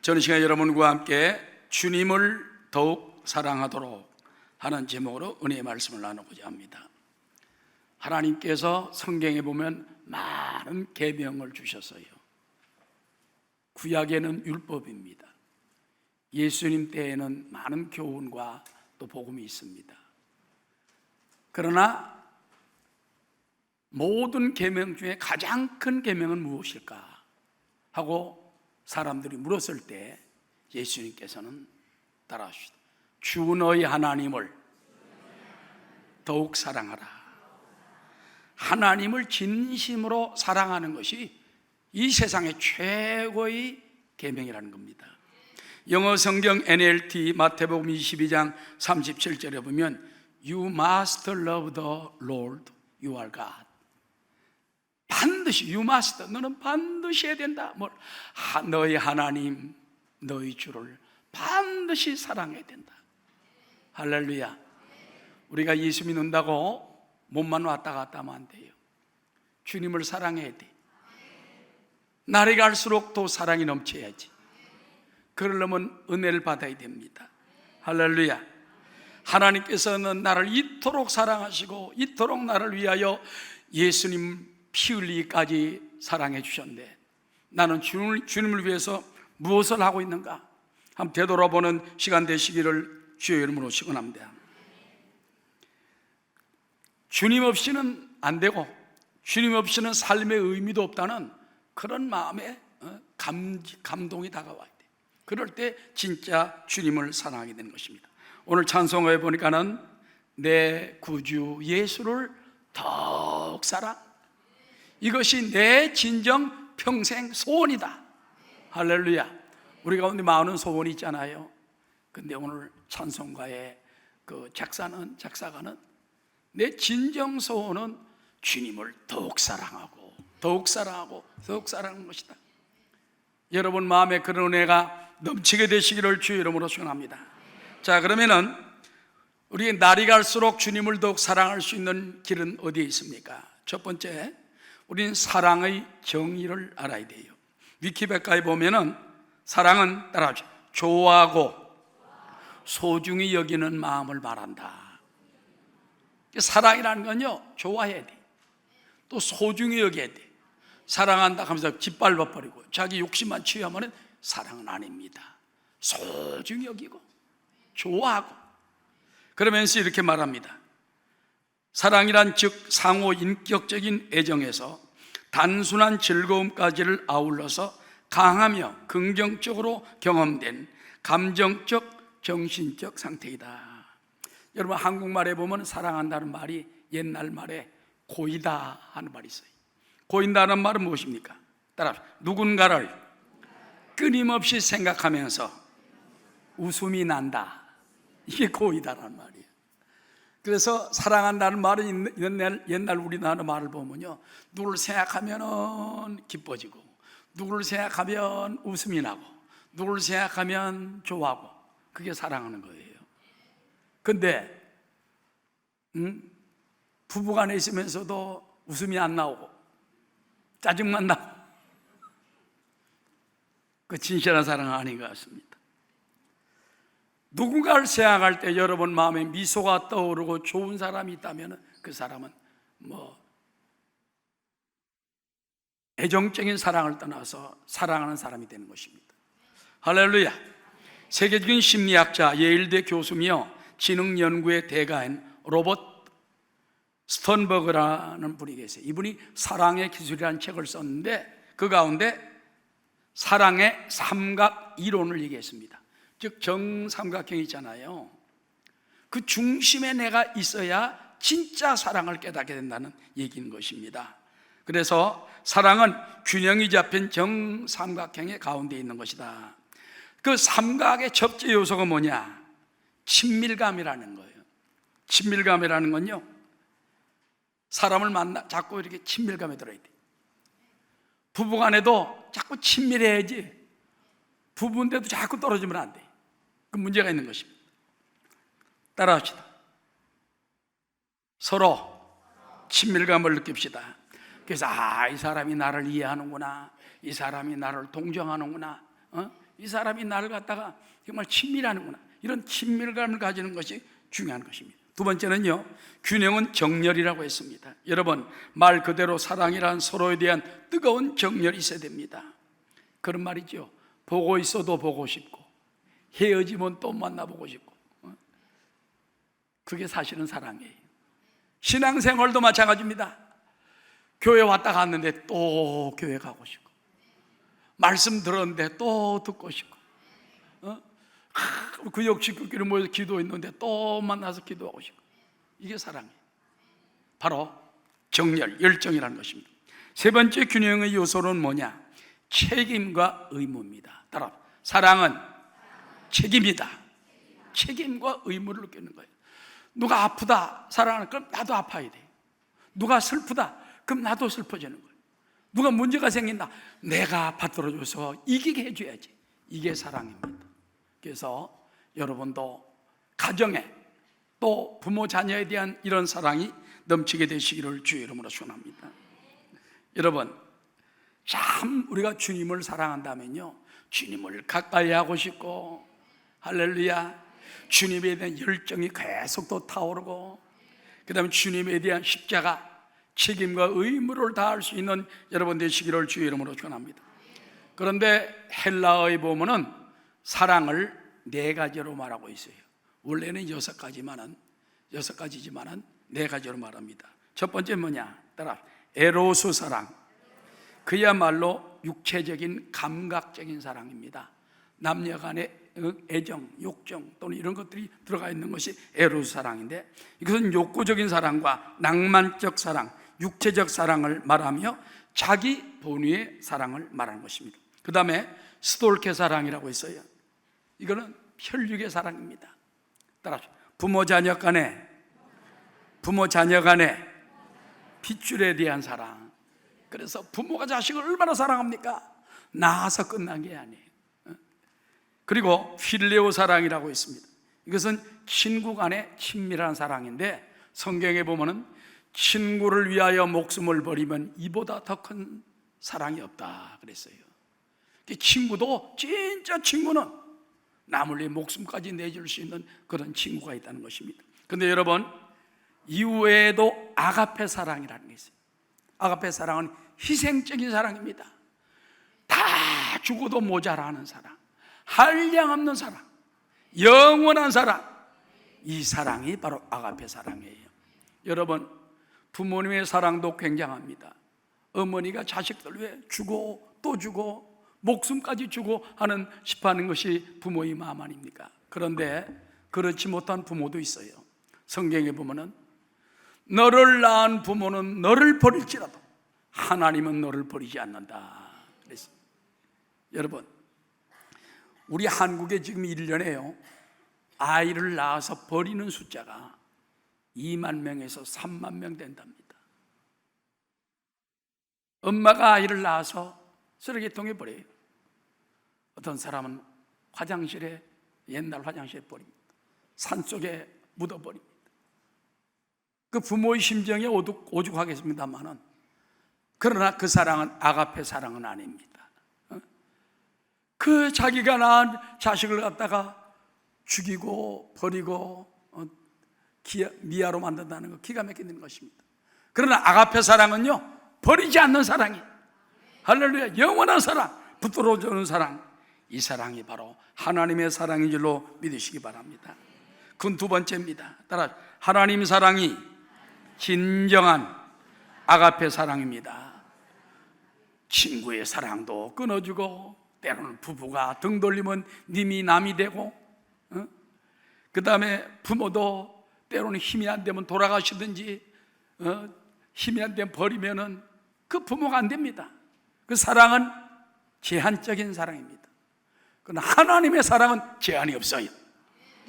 저는 시간 여러분과 함께 주님을 더욱 사랑하도록 하는 제목으로 은혜의 말씀을 나누고자 합니다. 하나님께서 성경에 보면 많은 계명을 주셨어요. 구약에는 율법입니다. 예수님 때에는 많은 교훈과 또 복음이 있습니다. 그러나 모든 계명 중에 가장 큰 계명은 무엇일까 하고 사람들이 물었을 때 예수님께서는 따라하시다. 주 너희 하나님을 더욱 사랑하라. 하나님을 진심으로 사랑하는 것이 이 세상의 최고의 계명이라는 겁니다. 영어 성경 NLT 마태복음 22장 37절에 보면 You must love the Lord your God. 반드시 you must, 너는 반드시 해야 된다. 너희 하나님, 너희 주를 반드시 사랑해야 된다. 할렐루야. 우리가 예수 믿는다고 몸만 왔다 갔다 하면 안 돼요. 주님을 사랑해야 돼. 날이 갈수록 더 사랑이 넘쳐야지. 그러려면 은혜를 받아야 됩니다. 할렐루야. 하나님께서는 나를 이토록 사랑하시고 이토록 나를 위하여 예수님 피 흘리기까지 사랑해 주셨는데 나는 주님을 위해서 무엇을 하고 있는가? 한번 되돌아보는 시간 되시기를 주의 이름으로 축원합니다. 주님 없이는 안 되고 주님 없이는 삶의 의미도 없다는 그런 마음에 감동이 다가와야 돼. 그럴 때 진짜 주님을 사랑하게 되는 것입니다. 오늘 찬송가에 보니까는 내 구주 예수를 더욱 사랑, 이것이 내 진정 평생 소원이다. 할렐루야. 우리 가운데 많은 소원이 있잖아요. 근데 오늘 찬송가의 그 작사가는 내 진정 소원은 주님을 더욱 사랑하고 더욱 사랑하고 더욱 사랑하는 것이다. 여러분 마음에 그런 은혜가 넘치게 되시기를 주의 이름으로 축원합니다. 자, 그러면은 우리 날이 갈수록 주님을 더욱 사랑할 수 있는 길은 어디에 있습니까? 첫 번째, 우리는 사랑의 정의를 알아야 돼요. 위키백과에 보면은 사랑은 따라하죠. 좋아하고 소중히 여기는 마음을 말한다. 사랑이라는 건요, 좋아해야 돼. 또 소중히 여겨야 돼. 사랑한다 하면서 짓밟아버리고 자기 욕심만 취하면 사랑은 아닙니다. 소중히 여기고 좋아하고, 그러면서 이렇게 말합니다. 사랑이란 즉 상호 인격적인 애정에서 단순한 즐거움까지를 아울러서 강하며 긍정적으로 경험된 감정적 정신적 상태이다. 여러분 한국말에 보면 사랑한다는 말이 옛날 말에 고이다 하는 말이 있어요. 고인다는 말은 무엇입니까? 따라 누군가를 끊임없이 생각하면서 웃음이 난다. 이게 고이다라는 말이에요. 그래서 사랑한다는 말은 옛날 우리나라 말을 보면요, 누구를 생각하면 기뻐지고 누구를 생각하면 웃음이 나고 누구를 생각하면 좋아하고, 그게 사랑하는 거예요. 근데 부부간에 있으면서도 웃음이 안 나오고 짜증만 나고, 그 진실한 사랑은 아닌 것 같습니다. 누군가를 생각할 때 여러분 마음에 미소가 떠오르고 좋은 사람이 있다면 그 사람은 애정적인 사랑을 떠나서 사랑하는 사람이 되는 것입니다. 할렐루야. 세계적인 심리학자 예일대 교수며 지능연구의 대가인 로버트 스턴버그라는 분이 계세요. 이분이 사랑의 기술이라는 책을 썼는데 그 가운데 사랑의 삼각 이론을 얘기했습니다. 즉 정삼각형 있잖아요. 그 중심에 내가 있어야 진짜 사랑을 깨닫게 된다는 얘기인 것입니다. 그래서 사랑은 균형이 잡힌 정삼각형의 가운데 있는 것이다. 그 삼각의 첫째 요소가 뭐냐? 친밀감이라는 거예요. 친밀감이라는 건요, 사람을 만나 자꾸 이렇게 친밀감에 들어야 돼. 부부간에도 자꾸 친밀해야지, 부부인데도 자꾸 떨어지면 안 돼. 그 문제가 있는 것입니다. 따라합시다. 서로 친밀감을 느낍시다. 그래서 이 사람이 나를 이해하는구나, 이 사람이 나를 동정하는구나, 이 사람이 나를 갖다가 정말 친밀하는구나, 이런 친밀감을 가지는 것이 중요한 것입니다. 두 번째는요, 균형은 정열이라고 했습니다. 여러분, 말 그대로 사랑이란 서로에 대한 뜨거운 정열이 있어야 됩니다. 그런 말이죠. 보고 있어도 보고 싶고, 헤어지면 또 만나보고 싶고, 그게 사실은 사랑이에요. 신앙생활도 마찬가지입니다. 교회 왔다 갔는데 또 교회 가고 싶고, 말씀 들었는데 또 듣고 싶고, 구역 식구끼리 모여서 기도했는데 또 만나서 기도하고 싶고, 이게 사랑이에요. 바로 정열, 열정이라는 것입니다. 세 번째 균형의 요소는 뭐냐? 책임과 의무입니다. 따라, 사랑은 책임이다. 책임과 의무를 느끼는 거예요. 누가 아프다 사랑하는, 그럼 나도 아파야 돼요. 누가 슬프다, 그럼 나도 슬퍼지는 거예요. 누가 문제가 생긴다, 내가 받들어줘서 이기게 해줘야지. 이게 사랑입니다. 그래서 여러분도 가정에, 또 부모 자녀에 대한 이런 사랑이 넘치게 되시기를 주의 이름으로 축원합니다. 여러분, 참 우리가 주님을 사랑한다면요, 주님을 가까이 하고 싶고, 할렐루야, 주님에 대한 열정이 계속 더 타오르고, 그 다음에 주님에 대한 십자가 책임과 의무를 다할 수 있는 여러분 되시기를 주의 이름으로 축원합니다. 그런데 헬라어에 보면은 사랑을 네 가지로 말하고 있어요. 원래는 여섯 가지지만은 네 가지로 말합니다. 첫 번째 뭐냐? 따라, 에로스 사랑. 그야말로 육체적인 감각적인 사랑입니다. 남녀 간의 애정, 욕정 또는 이런 것들이 들어가 있는 것이 에로스 사랑인데, 이것은 욕구적인 사랑과 낭만적 사랑, 육체적 사랑을 말하며 자기 본위의 사랑을 말하는 것입니다. 그 다음에 스톨케 사랑이라고 있어요. 이거는 혈육의 사랑입니다. 따라서 부모 자녀 간에 핏줄에 대한 사랑. 그래서 부모가 자식을 얼마나 사랑합니까? 낳아서 끝난 게 아니에요. 그리고 필레오 사랑이라고 있습니다. 이것은 친구 간의 친밀한 사랑인데, 성경에 보면은 친구를 위하여 목숨을 버리면 이보다 더 큰 사랑이 없다 그랬어요. 친구도, 진짜 친구는 남을 위해 목숨까지 내줄 수 있는 그런 친구가 있다는 것입니다. 그런데 여러분, 이후에도 아가페 사랑이라는 게 있어요. 아가페 사랑은 희생적인 사랑입니다. 다 죽어도 모자라는 사랑, 한량없는 사랑, 영원한 사랑. 이 사랑이 바로 아가페 사랑이에요. 여러분, 부모님의 사랑도 굉장합니다. 어머니가 자식들 위해 주고 또 주고 목숨까지 주고 싶어하는 것이 부모의 마음 아닙니까? 그런데 그렇지 못한 부모도 있어요. 성경에 보면은 너를 낳은 부모는 너를 버릴지라도 하나님은 너를 버리지 않는다 그랬습니다. 여러분, 우리 한국에 지금 1년에요, 아이를 낳아서 버리는 숫자가 2만 명에서 3만 명 된답니다. 엄마가 아이를 낳아서 쓰레기통에 버려요. 어떤 사람은 화장실에, 옛날 화장실에 버립니다. 산속에 묻어버립니다. 그 부모의 심정이 오죽하겠습니다만은, 그러나 그 사랑은 아가페 사랑은 아닙니다. 그 자기가 낳은 자식을 갖다가 죽이고 버리고 미아로 만든다는 거 기가 막히는 것입니다. 그러나 아가페 사랑은요, 버리지 않는 사랑이, 할렐루야, 영원한 사랑, 붙들어주는 사랑, 이 사랑이 바로 하나님의 사랑인 줄로 믿으시기 바랍니다. 그건 두 번째입니다. 따라, 하나님 사랑이 진정한 아가페 사랑입니다. 친구의 사랑도 끊어주고, 때로는 부부가 등 돌리면 님이 남이 되고, 그 다음에 부모도 때로는 힘이 안 되면 돌아가시든지, 힘이 안 되면 버리면은 그 부모가 안 됩니다. 그 사랑은 제한적인 사랑입니다. 그러나 하나님의 사랑은 제한이 없어요.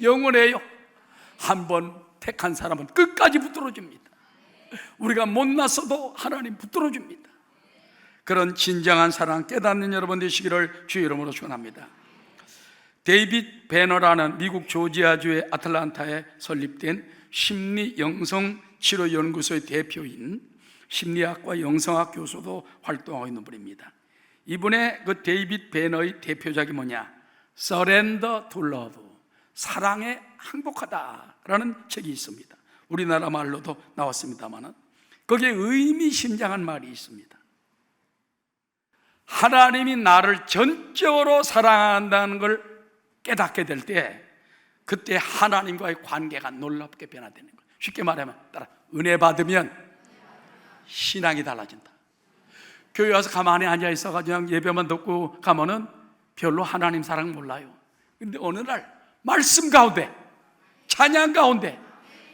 영원해요. 한번 택한 사람은 끝까지 붙들어줍니다. 우리가 못났어도 하나님 붙들어줍니다. 그런 진정한 사랑 깨닫는 여러분 되시기를 주의 이름으로 축원합니다. 데이빗 배너라는 미국 조지아주의 아틀란타에 설립된 심리 영성 치료 연구소의 대표인, 심리학과 영성학 교수도 활동하고 있는 분입니다. 이분의 그 데이빗 배너의 대표작이 뭐냐? Surrender to Love, 사랑에 항복하다라는 책이 있습니다. 우리나라 말로도 나왔습니다만 거기에 의미심장한 말이 있습니다. 하나님이 나를 전적으로 사랑한다는 걸 깨닫게 될 때, 그때 하나님과의 관계가 놀랍게 변화되는 거예요. 쉽게 말하면 따라 은혜 받으면 신앙이 달라진다. 교회 와서 가만히 앉아 있어가지고 그냥 예배만 듣고 가면은 별로 하나님 사랑 몰라요. 근데 어느 날 말씀 가운데, 찬양 가운데,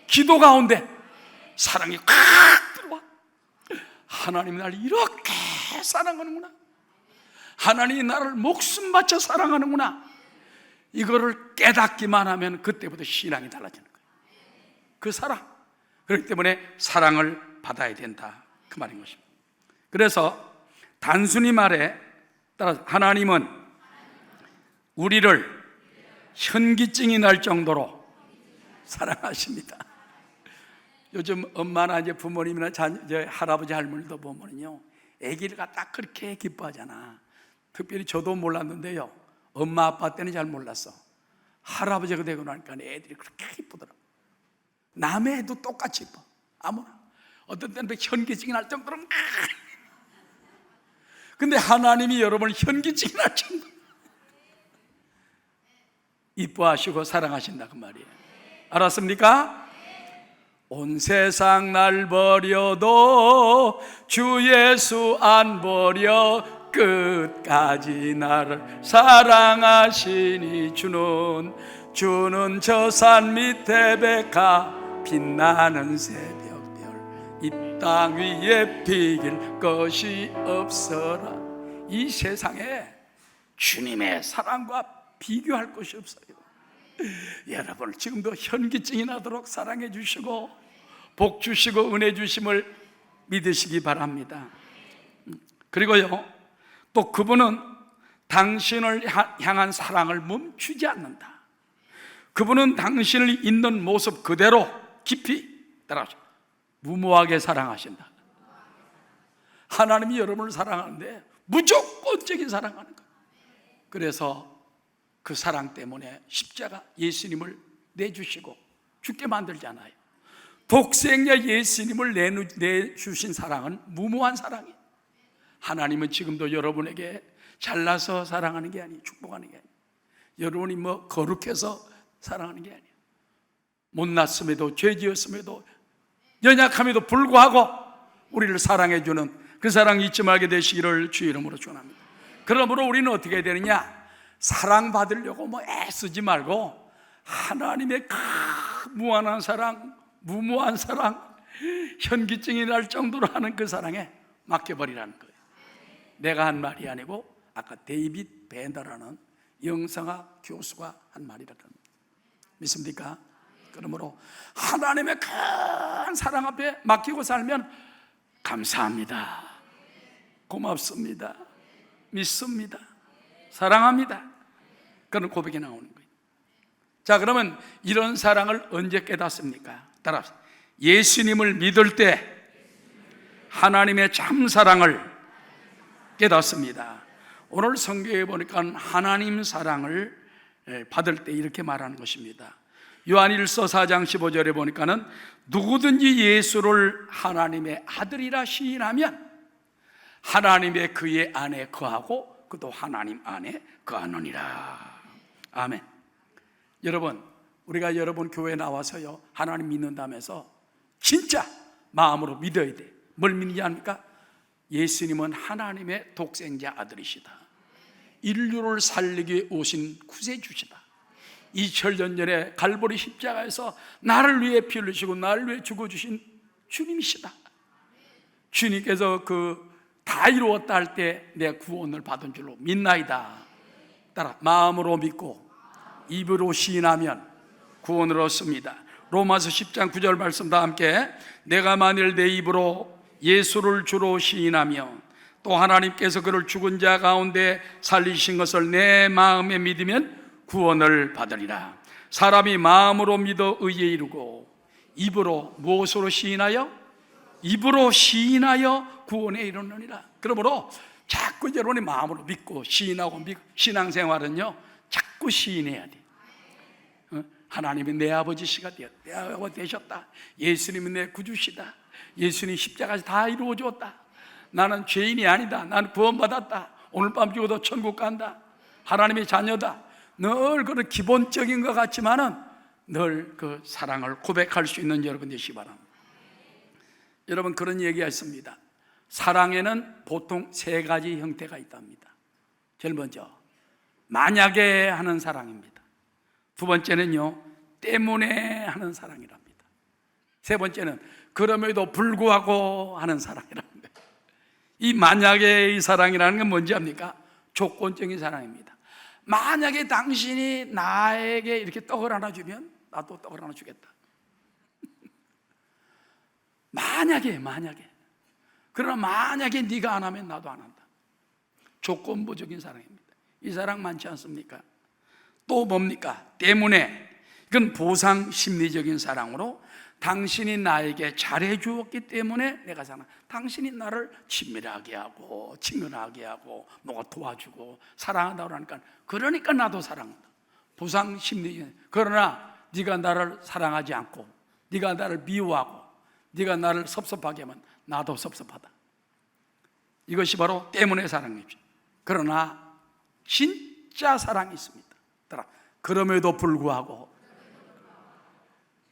기도 가운데 사랑이 콱 들어와. 하나님이 나를 이렇게 사랑하는구나, 하나님이 나를 목숨 바쳐 사랑하는구나, 이거를 깨닫기만 하면 그때부터 신앙이 달라지는 거예요. 그 사랑, 그렇기 때문에 사랑을 받아야 된다, 그 말인 것입니다. 그래서 단순히 말해 따라 하나님은 우리를 현기증이 날 정도로 사랑하십니다. 요즘 엄마나 이제 부모님이나 할아버지 할머니도 보면요, 아기를 갖다 그렇게 기뻐하잖아. 특별히 저도 몰랐는데요, 엄마 아빠 때는 잘 몰랐어. 할아버지가 되고 나니까 애들이 그렇게 기쁘더라고. 남의 애도 똑같이 기뻐. 아무나. 어떤 때는 현기증이 날 정도로. 근데 하나님이 여러분을 현기증이 날 정도로 이뻐하시고 사랑하신다, 그 말이에요. 알았습니까? 온 세상 날 버려도 주 예수 안 버려 끝까지 나를 사랑하시니 주는 저 산 밑에 백화 빛나는 새벽별 이 땅 위에 비길 것이 없어라. 이 세상에 주님의 사랑과 비교할 것이 없어요. 여러분 지금도 현기증이 나도록 사랑해 주시고 복 주시고 은혜 주심을 믿으시기 바랍니다. 그리고요, 또 그분은 당신을 향한 사랑을 멈추지 않는다. 그분은 당신을 있는 모습 그대로 깊이 따라서 무모하게 사랑하신다. 하나님이 여러분을 사랑하는데 무조건적인 사랑하는 거예요. 그래서 그 사랑 때문에 십자가 예수님을 내주시고 죽게 만들잖아요. 독생자 예수님을 내주신 사랑은 무모한 사랑이에요. 하나님은 지금도 여러분에게 잘나서 사랑하는 게 아니에요. 축복하는 게 아니에요. 여러분이 뭐 거룩해서 사랑하는 게 아니에요. 못났음에도 죄지었음에도 연약함에도 불구하고 우리를 사랑해주는 그 사랑 잊지 말게 되시기를 주의 이름으로 축원합니다. 그러므로 우리는 어떻게 해야 되느냐? 사랑받으려고 뭐 애쓰지 말고 하나님의 그 무한한 사랑, 무모한 사랑, 현기증이 날 정도로 하는 그 사랑에 맡겨버리라는 거예요. 내가 한 말이 아니고 아까 데이빗 밴더라는 영성학 교수가 한 말이라고 합니다. 믿습니까? 그러므로 하나님의 큰 사랑 앞에 맡기고 살면 감사합니다, 고맙습니다, 믿습니다, 사랑합니다, 그런 고백이 나오는 거예요. 자, 그러면 이런 사랑을 언제 깨닫습니까? 따라서 예수님을 믿을 때 하나님의 참 사랑을 깨닫습니다. 오늘 성경에 보니까 하나님 사랑을 받을 때 이렇게 말하는 것입니다. 요한일서 4장 15절에 보니까는 누구든지 예수를 하나님의 아들이라 시인하면 하나님의 그의 안에 거하고 그도 하나님 안에 거하느니라. 아멘. 여러분, 우리가 여러분 교회에 나와서요 하나님 믿는다면서 진짜 마음으로 믿어야 돼. 뭘 믿는지 압니까? 예수님은 하나님의 독생자 아들이시다. 인류를 살리기 위해 오신 구세주시다. 2000년 전에 갈보리 십자가에서 나를 위해 피 흘리시고 나를 위해 죽어주신 주님이시다. 주님께서 다 이루었다 할 때 내 구원을 받은 줄로 믿나이다. 따라 마음으로 믿고 입으로 시인하면 구원을 얻습니다. 로마서 10장 9절 말씀 다 함께, 내가 만일 내 입으로 예수를 주로 시인하며 또 하나님께서 그를 죽은 자 가운데 살리신 것을 내 마음에 믿으면 구원을 받으리라. 사람이 마음으로 믿어 의에 이르고 입으로 무엇으로 시인하여? 입으로 시인하여 구원에 이르느니라. 그러므로 자꾸 여러분이 마음으로 믿고 시인하고 신앙생활은요 자꾸 자꾸 시인해야 돼. 하나님이 내 아버지시가 내 아버지 되셨다. 예수님은 내 구주시다. 예수님 십자가에서 다 이루어 주었다. 나는 죄인이 아니다. 나는 구원받았다. 오늘 밤 죽어도 천국 간다. 하나님의 자녀다. 늘 그런 기본적인 것 같지만은 늘 그 사랑을 고백할 수 있는 여러분 되시기 바랍니다. 여러분, 그런 얘기가 있습니다. 사랑에는 보통 세 가지 형태가 있답니다. 제일 먼저 만약에 하는 사랑입니다. 두 번째는요, 때문에 하는 사랑이랍니다. 세 번째는 그럼에도 불구하고 하는 사랑이랍니다. 이 만약의 사랑이라는 건 뭔지 압니까? 조건적인 사랑입니다. 만약에 당신이 나에게 이렇게 떡을 하나 주면 나도 떡을 하나 주겠다. 만약에 그러나 만약에 네가 안 하면 나도 안 한다. 조건부적인 사랑입니다. 이 사랑 많지 않습니까? 또 뭡니까? 때문에. 이건 보상 심리적인 사랑으로 당신이 나에게 잘해 주었기 때문에 내가 사랑. 당신이 나를 친밀하게 하고 친근하게 하고 뭐가 도와주고 사랑한다고 하니까 그러니까 나도 사랑한다. 보상 심리. 그러나 네가 나를 사랑하지 않고 네가 나를 미워하고 네가 나를 섭섭하게 하면 나도 섭섭하다. 이것이 바로 때문에 사랑이죠. 그러나 진짜 사랑이 있습니다. 그럼에도 불구하고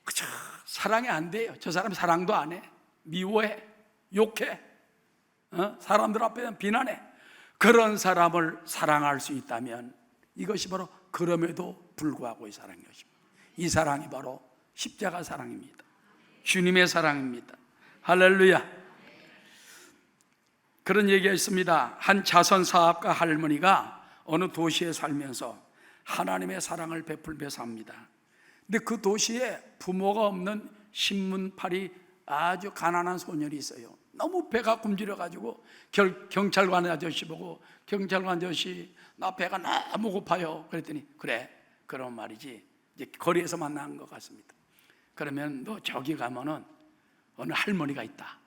그쵸, 사랑이 안 돼요. 저 사람 사랑도 안 해. 미워해, 욕해, 사람들 앞에 비난해. 그런 사람을 사랑할 수 있다면 이것이 바로 그럼에도 불구하고의 사랑인 것입니다. 이 사랑이 바로 십자가 사랑입니다. 주님의 사랑입니다. 할렐루야. 그런 얘기가 있습니다. 한 자선 사업가 할머니가 어느 도시에 살면서 하나님의 사랑을 베풀며 삽니다. 근데 그 도시에 부모가 없는 신문팔이 아주 가난한 소년이 있어요. 너무 배가 굶주려가지고 경찰관 아저씨 보고, 경찰관 아저씨 나 배가 너무 고파요. 그랬더니 그래, 그런 말이지. 이제 거리에서 만난 것 같습니다. 그러면 너 저기 가면은 어느 할머니가 있다.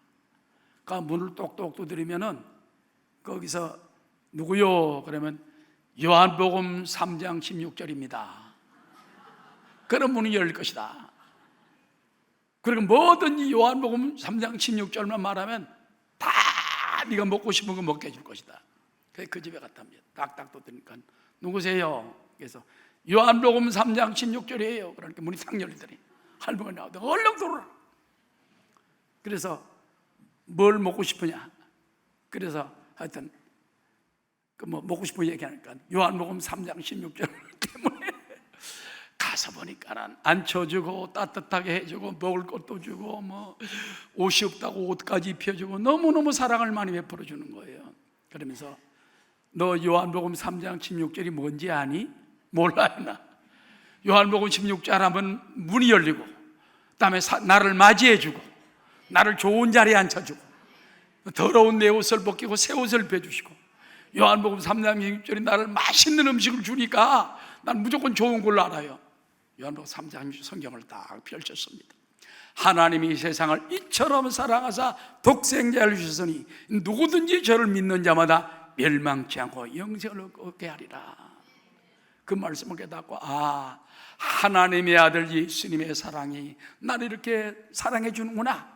그 문을 똑똑 두드리면은 거기서 누구요? 그러면 요한복음 3장 16절입니다. 그런 문이 열릴 것이다. 그리고 뭐든지 요한복음 3장 16절만 말하면 다 네가 먹고 싶은 거 먹게 해줄 것이다. 그래서 그 집에 갔답니다. 딱딱 두드리니까 누구세요? 그래서 요한복음 3장 16절이에요. 그러니까 문이 탁 열리더니 할머니가 나오더니 얼른 들어오라. 그래서 뭘 먹고 싶으냐? 그래서 하여튼 그 뭐 먹고 싶은 얘기하니까 요한복음 3장 16절 때문에 가서 보니까는 앉혀주고 따뜻하게 해주고 먹을 것도 주고 뭐 옷이 없다고 옷까지 입혀주고 너무너무 사랑을 많이 베풀어 주는 거예요. 그러면서 너 요한복음 3장 16절이 뭔지 아니? 몰라요. 나 요한복음 16절 하면 문이 열리고 그다음에 나를 맞이해주고 나를 좋은 자리에 앉혀주고 더러운 내 옷을 벗기고 새 옷을 빼주시고 요한복음 3장 16절이 나를 맛있는 음식을 주니까 난 무조건 좋은 걸로 알아요. 요한복음 3장 성경을 딱 펼쳤습니다. 하나님이 세상을 이처럼 사랑하사 독생자를 주셨으니 누구든지 저를 믿는 자마다 멸망치 않고 영생을 얻게 하리라. 그 말씀을 깨닫고 하나님의 아들 예수님의 사랑이 나를 이렇게 사랑해 주는구나.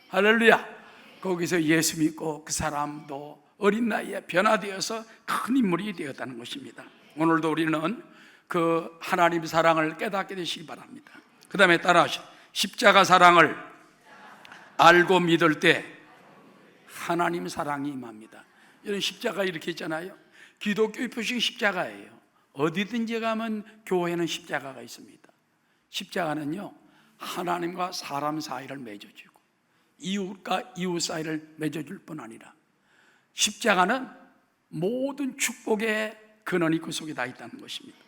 할렐루야. 거기서 예수 믿고 그 사람도 어린 나이에 변화되어서 큰 인물이 되었다는 것입니다. 오늘도 우리는 그 하나님의 사랑을 깨닫게 되시기 바랍니다. 그 다음에 따라하시오. 십자가 사랑을 알고 믿을 때 하나님 사랑이 임합니다. 이런 십자가 이렇게 있잖아요. 기독교의 표식이 십자가예요. 어디든지 가면 교회는 십자가가 있습니다. 십자가는요, 하나님과 사람 사이를 맺어주고 이웃과 이웃 사이를 맺어줄 뿐 아니라 십자가는 모든 축복의 근원이 그 속에 다 있다는 것입니다.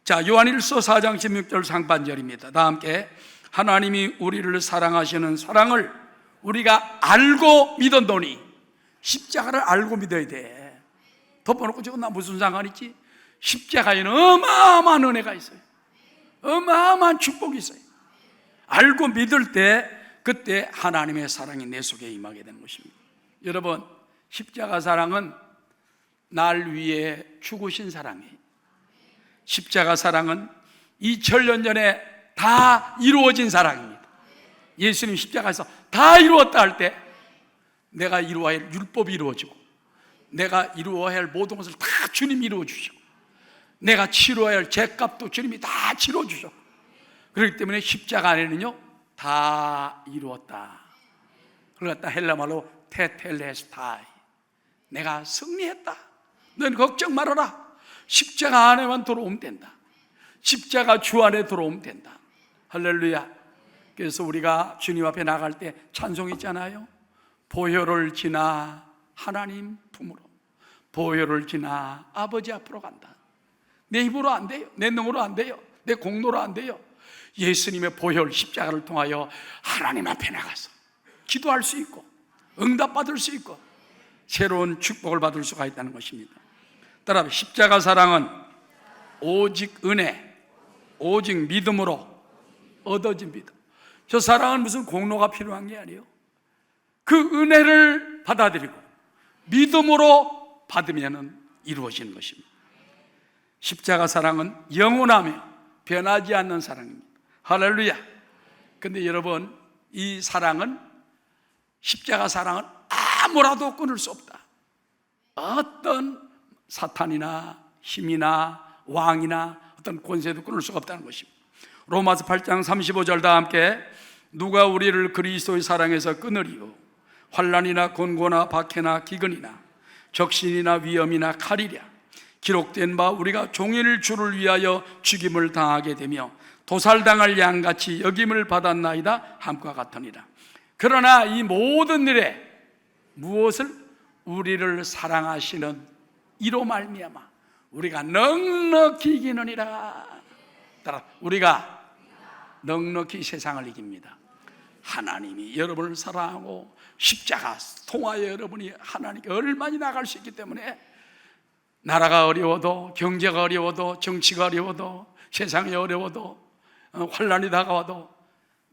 자, 요한일서 4장 16절 상반절입니다. 다 함께 하나님이 우리를 사랑하시는 사랑을 우리가 알고 믿었노니. 십자가를 알고 믿어야 돼. 덮어놓고 저거 나 무슨 상관이지? 십자가에는 어마어마한 은혜가 있어요. 어마어마한 축복이 있어요. 알고 믿을 때 그때 하나님의 사랑이 내 속에 임하게 되는 것입니다. 여러분, 십자가 사랑은 날 위해 죽으신 사랑이에요. 십자가 사랑은 2000년 전에 다 이루어진 사랑입니다. 예수님 십자가에서 다 이루었다 할 때 내가 이루어야 할 율법이 이루어지고, 내가 이루어야 할 모든 것을 다 주님이 이루어주시고, 내가 치러야 할 죄값도 주님이 다 치러주셨고, 그렇기 때문에 십자가 안에는요 다 이루었다. 그걸 갖다 헬라말로 테텔레스타이, 내가 승리했다, 넌 걱정 말아라, 십자가 안에만 들어오면 된다, 십자가 주 안에 들어오면 된다. 할렐루야. 그래서 우리가 주님 앞에 나갈 때 찬송 있잖아요. 보혈을 지나 하나님 품으로, 보혈을 지나 아버지 앞으로 간다. 내 힘으로 안 돼요, 내 능으로 안 돼요, 내 공로로 안 돼요. 예수님의 보혈 십자가를 통하여 하나님 앞에 나가서 기도할 수 있고, 응답받을 수 있고, 새로운 축복을 받을 수가 있다는 것입니다. 따라 십자가 사랑은 오직 은혜, 오직 믿음으로 얻어진 믿음. 저 사랑은 무슨 공로가 필요한 게 아니에요. 그 은혜를 받아들이고 믿음으로 받으면 이루어지는 것입니다. 십자가 사랑은 영원하며 변하지 않는 사랑입니다. 할렐루야. 근데 여러분, 이 사랑은, 십자가 사랑은 아무라도 끊을 수 없다. 어떤 사탄이나 힘이나 왕이나 어떤 권세도 끊을 수가 없다는 것입니다. 로마서 8장 35절 다 함께, 누가 우리를 그리스도의 사랑에서 끊으리요? 환난이나 곤고나 박해나 기근이나 적신이나 위험이나 칼이랴. 기록된 바 우리가 종일 주를 위하여 죽임을 당하게 되며 도살당할 양같이 여김을 받았나이다 함과 같으니라. 그러나 이 모든 일에 무엇을? 우리를 사랑하시는 이로 말미암아 우리가 넉넉히 이기느니라. 따라 우리가 넉넉히 세상을 이깁니다. 하나님이 여러분을 사랑하고 십자가 통하여 여러분이 하나님께 얼마나 나갈 수 있기 때문에, 나라가 어려워도, 경제가 어려워도, 정치가 어려워도, 세상이 어려워도, 환난이 다가와도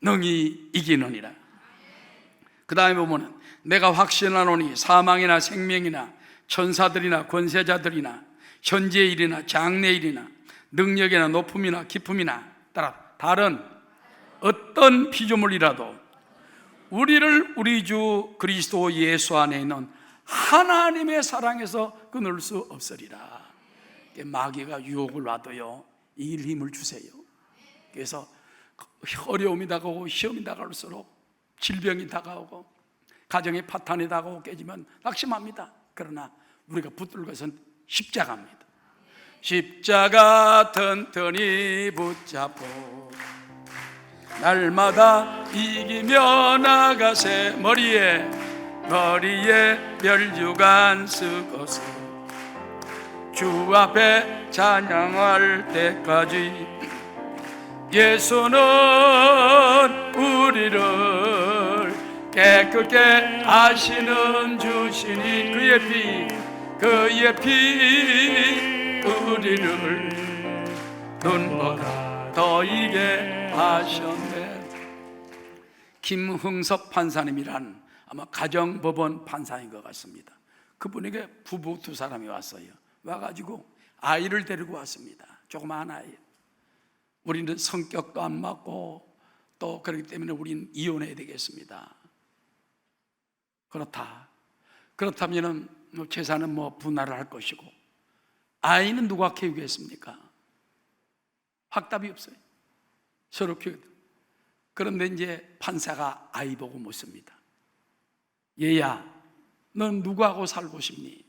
능히 이기느니라. 그 다음에 보면, 내가 확신하노니 사망이나 생명이나 천사들이나 권세자들이나 현재의 일이나 장래의 일이나 능력이나 높음이나 기쁨이나 따라 다른 어떤 피조물이라도 우리를 우리 주 그리스도 예수 안에 있는 하나님의 사랑에서 끊을 수 없으리라. 마귀가 유혹을 와도요 이길 힘을 주세요. 그래서 어려움이 다가오고 시험이 다가올수록, 질병이 다가오고 가정의 파탄이 다가오고 깨지면 낙심합니다. 그러나 우리가 붙들 것은 십자가입니다. 십자가 튼튼히 붙잡고 날마다 이기며 나가세. 머리에 멸류관 쓰고서 주 앞에 찬양할 때까지 예수는 우리를 깨끗게 아시는 주시니 그의 피 우리를 눈보다 더 이게 하셨네. 김흥섭 판사님이란 아마 가정법원 판사인 것 같습니다. 그분에게 부부 두 사람이 왔어요. 와가지고 아이를 데리고 왔습니다. 조그마한 아이. 우리는 성격도 안 맞고 또 그렇기 때문에 우리는 이혼해야 되겠습니다. 그렇다면 재산은 분할을 할 것이고, 아이는 누가 키우겠습니까? 확답이 없어요. 서로 키우다. 그런데 이제 판사가 아이 보고 묻습니다. 얘야, 넌 누구하고 살고 싶니?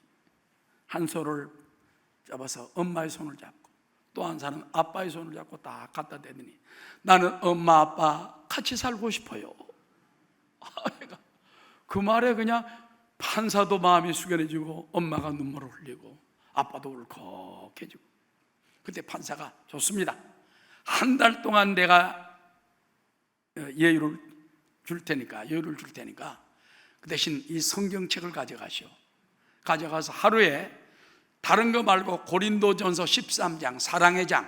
한 손을 잡아서 엄마의 손을 잡고 또 한 사람은 아빠의 손을 잡고 딱 갖다 대더니, 나는 엄마 아빠 같이 살고 싶어요. 그 말에 그냥 판사도 마음이 숙연해지고 엄마가 눈물을 흘리고 아빠도 울컥해지고, 그때 판사가 좋습니다. 한 달 동안 내가 여유를 줄 테니까 그 대신 이 성경책을 가져가서 하루에 다른 거 말고 고린도전서 13장 사랑의 장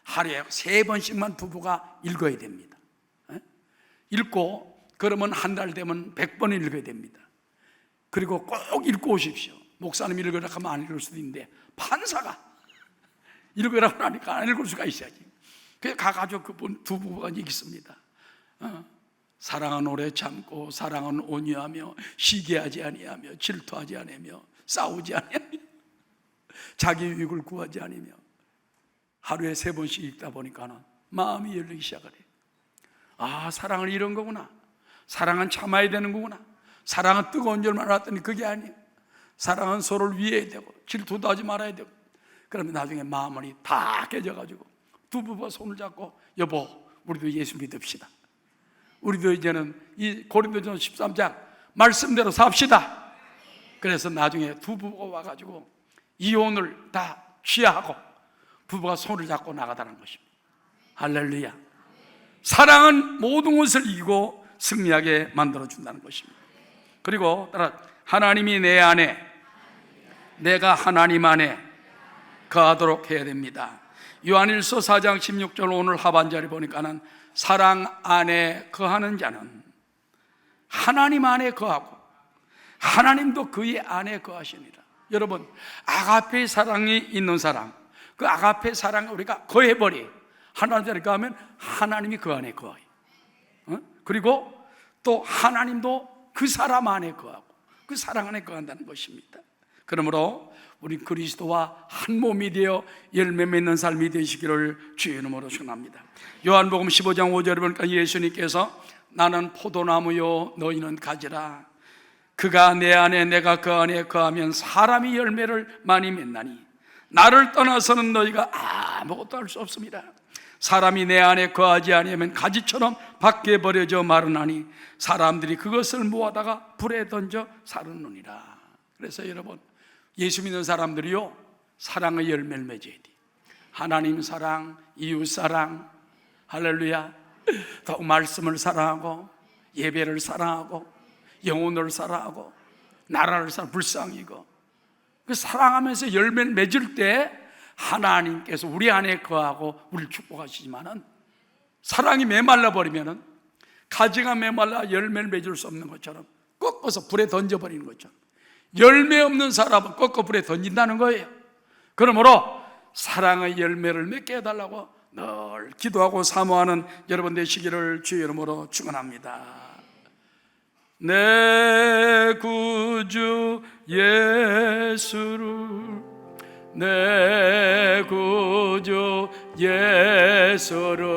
하루에 3번씩만 부부가 읽어야 됩니다. 읽고 그러면 한 달 되면 100번 읽어야 됩니다. 그리고 꼭 읽고 오십시오. 목사님 읽으라 하면 안 읽을 수도 있는데 판사가 읽으라고 하니까 안 읽을 수가 있어야지. 그래서 가가지고 두 부부가 읽습니다. 사랑은 오래 참고 사랑은 온유하며 시기하지 아니하며 질투하지 아니하며 싸우지 아니하며 자기 유익을 구하지 아니하며. 하루에 3번씩 읽다 보니까는 마음이 열리기 시작하래. 아, 사랑은 이런 거구나. 사랑은 참아야 되는 거구나. 사랑은 뜨거운 줄만 알았더니 그게 아니에요. 사랑은 서로를 위해야 되고 질투도 하지 말아야 되고. 그러면 나중에 마음이 다 깨져가지고 두 부부가 손을 잡고, 여보, 우리도 예수 믿읍시다. 우리도 이제는 이 고린도전서 13장 말씀대로 삽시다. 그래서 나중에 두 부부가 와가지고 이혼을 다 취하하고 부부가 손을 잡고 나가다는 것입니다. 할렐루야. 사랑은 모든 것을 이기고 승리하게 만들어준다는 것입니다. 그리고 따라 하나님이 내 안에, 내가 하나님 안에 거하도록 해야 됩니다. 요한일서 4장 16절 오늘 하반절에 보니까는 사랑 안에 거하는 자는 하나님 안에 거하고 하나님도 그의 안에 거하시니라. 여러분, 아가페 사랑이 있는 사람, 그 아가페 사랑을 우리가 거해버리, 하나님 안에 거하면 하나님이 그 안에 거해요. 그리고 또 하나님도 그 사람 안에 거하고 그 사랑 안에 거한다는 것입니다. 그러므로 우리 그리스도와 한 몸이 되어 열매 맺는 삶이 되시기를 주의 이름으로 축원합니다. 요한복음 15장 5절에 보니까 예수님께서 나는 포도나무요 너희는 가지라. 그가 내 안에 내가 그 안에 거하면 사람이 열매를 많이 맺나니 나를 떠나서는 너희가 아무것도 할 수 없습니다. 사람이 내 안에 거하지 아니하면 가지처럼 밖에 버려져 마르나니 사람들이 그것을 모아다가 불에 던져 사르느니라. 그래서 여러분, 예수 믿는 사람들이요, 사랑의 열매를 맺어야 돼. 하나님 사랑, 이웃 사랑, 할렐루야. 더욱 말씀을 사랑하고 예배를 사랑하고 영혼을 사랑하고 나라를 사랑, 불쌍히고 그 사랑하면서 열매를 맺을 때 하나님께서 우리 안에 거하고 우리를 축복하시지만은, 사랑이 메말라 버리면은 가지가 메말라 열매를 맺을 수 없는 것처럼 꺾어서 불에 던져버리는 것처럼 열매 없는 사람은 꺾어 불에 던진다는 거예요. 그러므로 사랑의 열매를 맺게 해달라고 늘 기도하고 사모하는 여러분 되시기를 주의 이름으로 축원합니다. 내 구주 예수를, 내 구주 예수를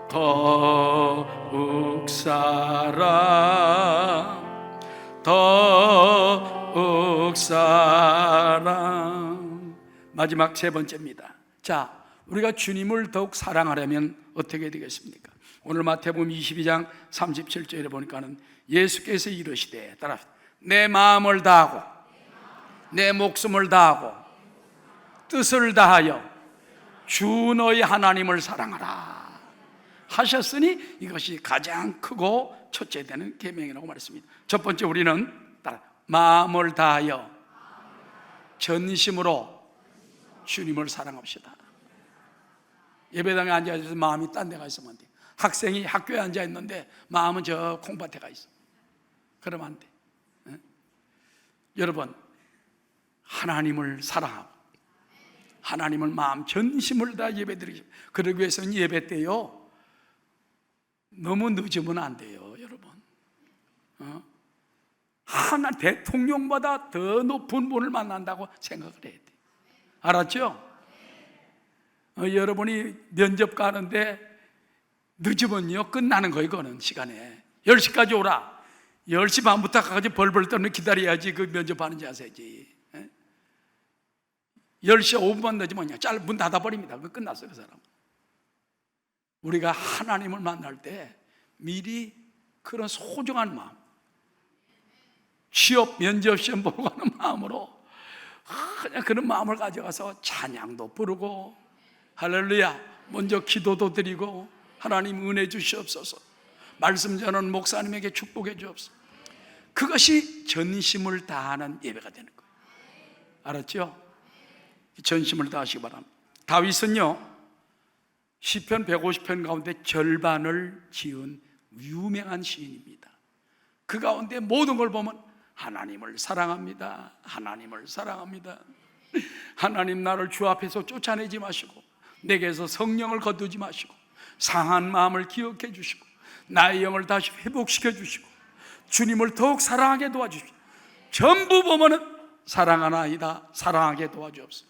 더욱 사랑, 더욱 사랑. 마지막 3번째입니다. 자, 우리가 주님을 더욱 사랑하려면 어떻게 되겠습니까? 오늘 마태복음 22장 37절에 보니까는 예수께서 이르시되, 따라 내 마음을 다하고 내 목숨을 다하고 뜻을 다하여 주 너희 하나님을 사랑하라 하셨으니 이것이 가장 크고 첫째 되는 계명이라고 말했습니다. 첫 번째, 우리는 따라 마음을 다하여 전심으로 주님을 사랑합시다. 예배당에 앉아있어서 마음이 딴 데 가 있으면 안 돼. 학생이 학교에 앉아있는데 마음은 저 콩밭에 가 있어. 그러면 안 돼. 여러분, 하나님을 사랑하고 하나님을 마음 전심을 다 예배드리죠. 그러기 위해서는 예배 때요 너무 늦으면 안 돼요. 여러분, 하나 대통령보다 더 높은 분을 만난다고 생각을 해야 돼. 알았죠? 여러분이 면접 가는데 늦으면요 끝나는 거예요. 그거는 시간에 10시까지 오라. 10시 반부터 가가지고 벌벌 떨면 기다려야지 그 면접하는 자세지. 10시 5분만 늦으면요 문 닫아버립니다. 그거 끝났어요. 그 사람은. 우리가 하나님을 만날 때 미리 그런 소중한 마음, 취업 면접 시험 보러 가는 마음으로 그냥 그런 마음을 가져가서 찬양도 부르고, 할렐루야, 먼저 기도도 드리고, 하나님 은혜 주시옵소서, 말씀 전하는 목사님에게 축복해 주옵소서. 그것이 전심을 다하는 예배가 되는 거예요. 알았죠? 전심을 다하시기 바랍니다. 다윗은요 시편 150편 가운데 절반을 지은 유명한 시인입니다. 그 가운데 모든 걸 보면 하나님을 사랑합니다, 하나님을 사랑합니다, 하나님, 나를 주 앞에서 쫓아내지 마시고 내게서 성령을 거두지 마시고 상한 마음을 기억해 주시고 나의 영을 다시 회복시켜 주시고 주님을 더욱 사랑하게 도와주시고 전부 보면은 사랑하나이다, 사랑하게 도와주옵소서.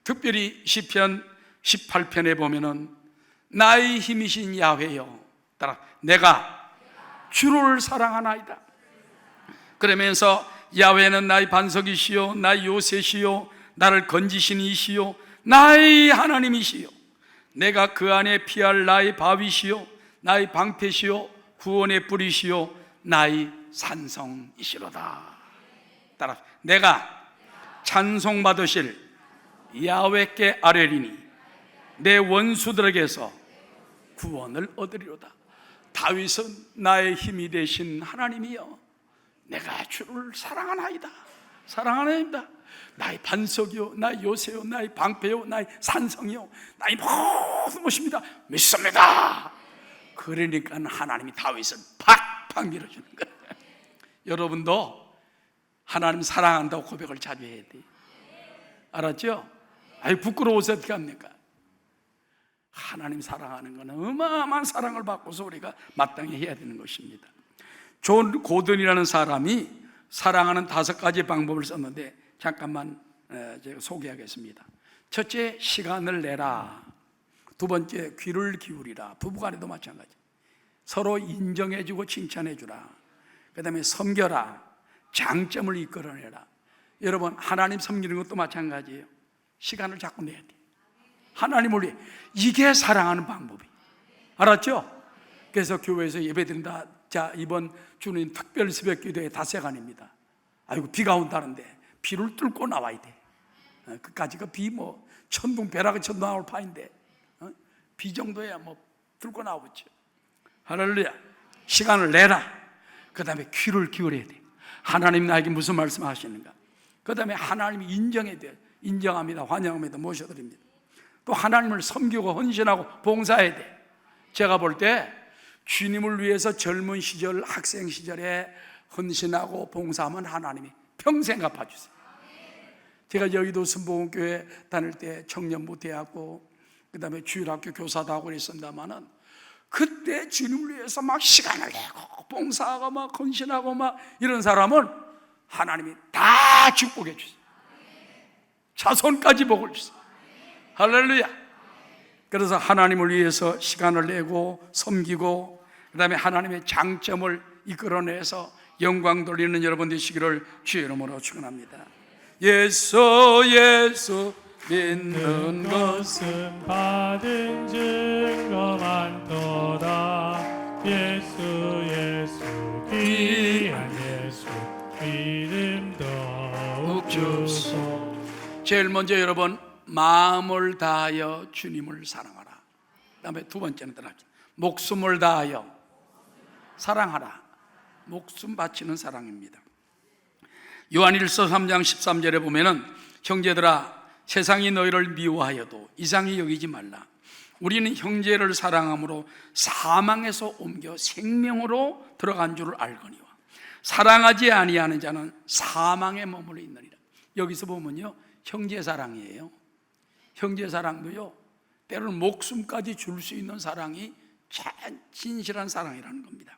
특별히 시편 18편에 보면은 나의 힘이신 야훼여, 따라 내가 주를 사랑하나이다. 그러면서 야훼는 나의 반석이시요 나의 요새시요 나를 건지신 이시요 나의 하나님이시요 내가 그 안에 피할 나의 바위시요 나의 방패시요 구원의 뿌리시요 나의 산성이시로다. 따라 내가 찬송받으실 야훼께 아뢰리니 내 원수들에게서 구원을 얻으리로다. 다윗은 나의 힘이 되신 하나님이여, 내가 주를 사랑하나이다, 사랑하나이다. 나의 반석이요 나의 요새요 나의 방패요 나의 산성이요 나의 모든 것입니다, 믿습니다. 그러니까 하나님이 다윗을 팍팍 밀어주는 거예요. 여러분도 하나님 사랑한다고 고백을 자주 해야 돼요. 알았죠? 아이, 부끄러워서 어떻게 합니까? 하나님 사랑하는 것은 어마어마한 사랑을 받고서 우리가 마땅히 해야 되는 것입니다. 존 고든이라는 사람이 사랑하는 5가지 방법을 썼는데 잠깐만 제가 소개하겠습니다. 첫째, 시간을 내라. 두 번째, 귀를 기울이라. 부부간에도 마찬가지. 서로 인정해주고 칭찬해주라. 그 다음에 섬겨라. 장점을 이끌어내라. 여러분, 하나님 섬기는 것도 마찬가지예요. 시간을 자꾸 내야 돼. 하나님을 위해. 이게 사랑하는 방법이. 알았죠? 그래서 교회에서 예배드린다. 자, 이번 주는 특별 새벽 기도회 닷새간입니다. 아이고, 비가 온다는데 비를 뚫고 나와야 돼. 그까지가 비 뭐 천둥 벼락이 천둥 나올 파인데 비 정도야 뭐 뚫고 나오겠죠. 할렐루야. 시간을 내라. 그 다음에 귀를 기울여야 돼. 하나님 나에게 무슨 말씀 하시는가. 그 다음에 하나님이 인정해야 돼. 인정합니다, 환영합니다, 모셔드립니다. 또 하나님을 섬기고 헌신하고 봉사해야 돼. 제가 볼 때 주님을 위해서 젊은 시절, 학생 시절에 헌신하고 봉사하면 하나님이 평생 갚아주세요. 제가 여의도 순복음교회 다닐 때 청년부 대학고, 그 다음에 주일학교 교사도 하고 그랬습니다만은 그때 주님을 위해서 막 시간을 내고 봉사하고 막 헌신하고 막 이런 사람은 하나님이 다 축복해 주세요. 자손까지 복을 주세요. 할렐루야. 그래서 하나님을 위해서 시간을 내고 섬기고 그 다음에 하나님의 장점을 이끌어내서 영광 돌리는 여러분 되시기를 주의 이름으로 축원합니다. 예수 예수 믿는 것은 받은 증거 많도다. 예수 예수 귀한 예수 믿음 더욱 주소. 제일 먼저 여러분, 마음을 다하여 주님을 사랑하라. 그 다음에 두 번째는 목숨을 다하여 사랑하라. 목숨 바치는 사랑입니다. 요한일서 3장 13절에 보면은 형제들아, 세상이 너희를 미워하여도 이상히 여기지 말라. 우리는 형제를 사랑함으로 사망에서 옮겨 생명으로 들어간 줄을 알거니와 사랑하지 아니하는 자는 사망에 머물러 있느니라. 여기서 보면요, 형제 사랑이에요. 형제 사랑도요, 때로는 목숨까지 줄 수 있는 사랑이 진실한 사랑이라는 겁니다.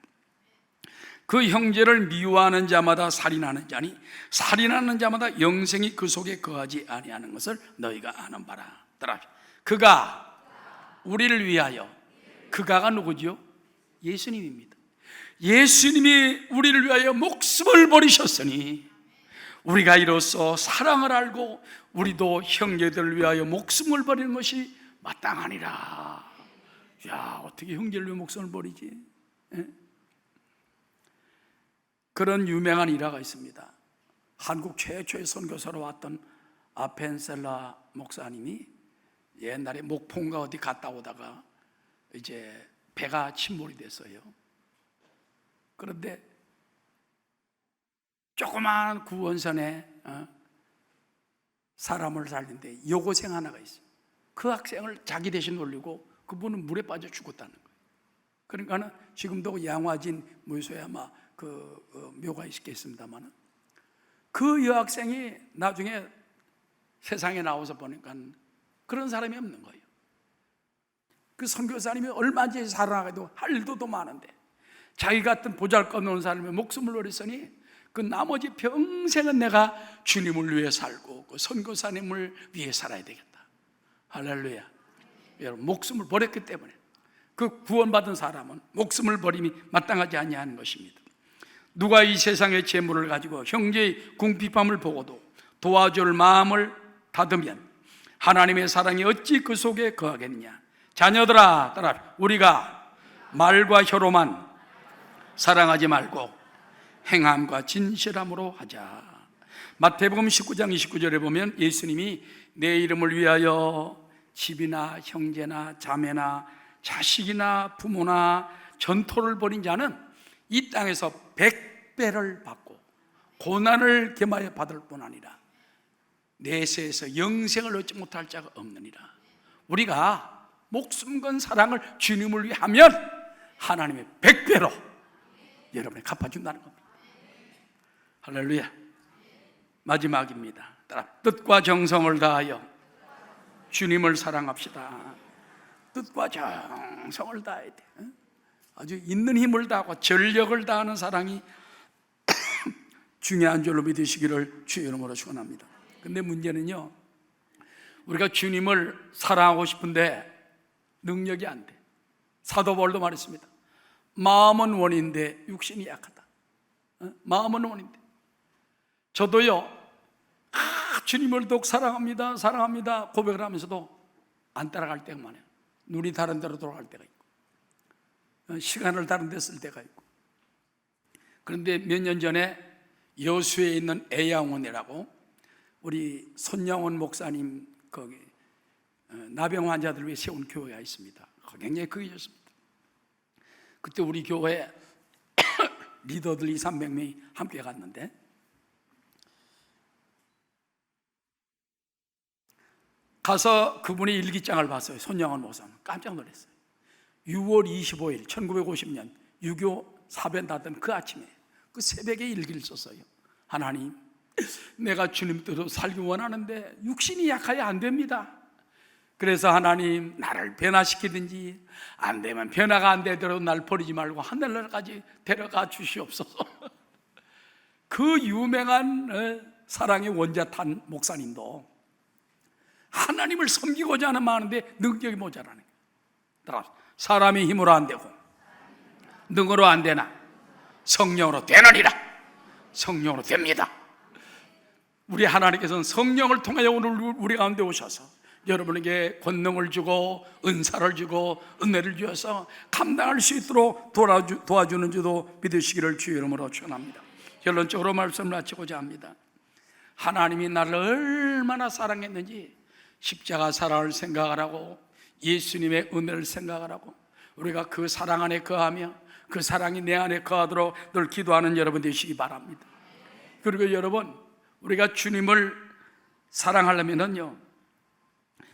그 형제를 미워하는 자마다 살인하는 자니 살인하는 자마다 영생이 그 속에 거하지 아니하는 것을 너희가 아는 바라. 그가 우리를 위하여, 그가가 누구죠? 예수님입니다. 예수님이 우리를 위하여 목숨을 버리셨으니 우리가 이로써 사랑을 알고 우리도 형제들을 위하여 목숨을 버리는 것이 마땅하니라. 야, 어떻게 형제를 위해 목숨을 버리지? 에? 그런 유명한 일화가 있습니다. 한국 최초의 선교사로 왔던 아펜셀라 목사님이 옛날에 목포인가 어디 갔다 오다가 이제 배가 침몰이 됐어요. 그런데 조그마한 구원선에 사람을 살리는데 여고생 하나가 있어요. 그 학생을 자기 대신 올리고 그분은 물에 빠져 죽었다는 거예요. 그러니까는 지금도 양화진 무소에 아마 그 묘가 있겠습니다만 그 여학생이 나중에 세상에 나와서 보니까 그런 사람이 없는 거예요. 그 선교사님이 얼마든지 사랑하기도 할 일도 더 많은데 자기 같은 보잘것없는 사람이 목숨을 버렸으니 그 나머지 평생은 내가 주님을 위해 살고 그 선교사님을 위해 살아야 되겠다. 할렐루야. 여러분, 목숨을 버렸기 때문에 그 구원받은 사람은 목숨을 버림이 마땅하지 아니하는 것입니다. 누가 이 세상의 재물을 가지고 형제의 궁핍함을 보고도 도와줄 마음을 닫으면 하나님의 사랑이 어찌 그 속에 거하겠느냐. 자녀들아, 따라 우리가 말과 혀로만 사랑하지 말고 행함과 진실함으로 하자. 마태복음 19장 29절에 보면 예수님이 내 이름을 위하여 집이나 형제나 자매나 자식이나 부모나 전토를 벌인 자는 이 땅에서 100배를 받고 고난을 겸하여 받을 뿐 아니라 내세에서 영생을 얻지 못할 자가 없느니라. 우리가 목숨 건 사랑을 주님을 위해 하면 하나님의 100배로 여러분이 갚아준다는 겁니다. 할렐루야. 마지막입니다. 따라 뜻과 정성을 다하여 주님을 사랑합시다. 뜻과 정성을 다해야 돼. 아주 있는 힘을 다하고 전력을 다하는 사랑이 중요한 줄로 믿으시기를 주의 이름으로 축원합니다. 근데 문제는요, 우리가 주님을 사랑하고 싶은데 능력이 안 돼. 사도 바울도 말했습니다. 마음은 원인데 육신이 약하다. 마음은 원인데. 저도요, 주님을 더욱 사랑합니다, 사랑합니다 고백을 하면서도 안 따라갈 때가 많아요. 눈이 다른 데로 돌아갈 때가 있고 시간을 다른 데 쓸 때가 있고. 그런데 몇 년 전에 여수에 있는 애양원이라고 우리 손양원 목사님 거기 나병 환자들을 위해 세운 교회가 있습니다. 굉장히 크게 졌습니다. 그때 우리 교회 리더들 200~300명이 함께 갔는데 가서 그분의 일기장을 봤어요. 손양원 목사님. 깜짝 놀랐어요. 6월 25일 1950년 6.25 사변 났던 그 아침에 그 새벽에 일기를 썼어요. 하나님, 내가 주님 뜻대로 살기 원하는데 육신이 약하여 안 됩니다. 그래서 하나님, 나를 변화시키든지 안 되면 변화가 안 되더라도 날 버리지 말고 하늘나라까지 데려가 주시옵소서. 그 유명한 사랑의 원자탄 목사님도 하나님을 섬기고자 하는 마음인데 능력이 모자라는 거예요. 사람의 힘으로 안 되고 능으로 안 되나 성령으로 되느니라. 성령으로 됩니다. 우리 하나님께서는 성령을 통하여 오늘 우리 가운데 오셔서 여러분에게 권능을 주고 은사를 주고 은혜를 주어서 감당할 수 있도록 도와주는 줄도 믿으시기를 주의 이름으로 축원합니다. 결론적으로 말씀을 마치고자 합니다. 하나님이 나를 얼마나 사랑했는지 십자가 사랑을 생각하라고, 예수님의 은혜를 생각하라고, 우리가 그 사랑 안에 거하며 그 사랑이 내 안에 거하도록 늘 기도하는 여러분 되시기 바랍니다. 그리고 여러분, 우리가 주님을 사랑하려면요,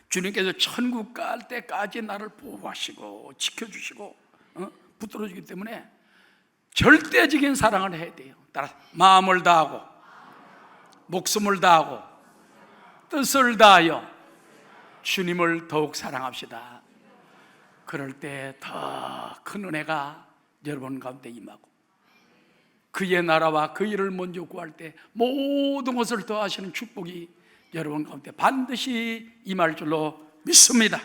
주님께서 천국 갈 때까지 나를 보호하시고 지켜주시고 붙들어주기 때문에 절대적인 사랑을 해야 돼요. 따라 마음을 다하고 목숨을 다하고 뜻을 다하여 주님을 더욱 사랑합시다. 그럴 때 더 큰 은혜가 여러분 가운데 임하고 그의 나라와 그 일을 먼저 구할 때 모든 것을 더하시는 축복이 여러분 가운데 반드시 임할 줄로 믿습니다.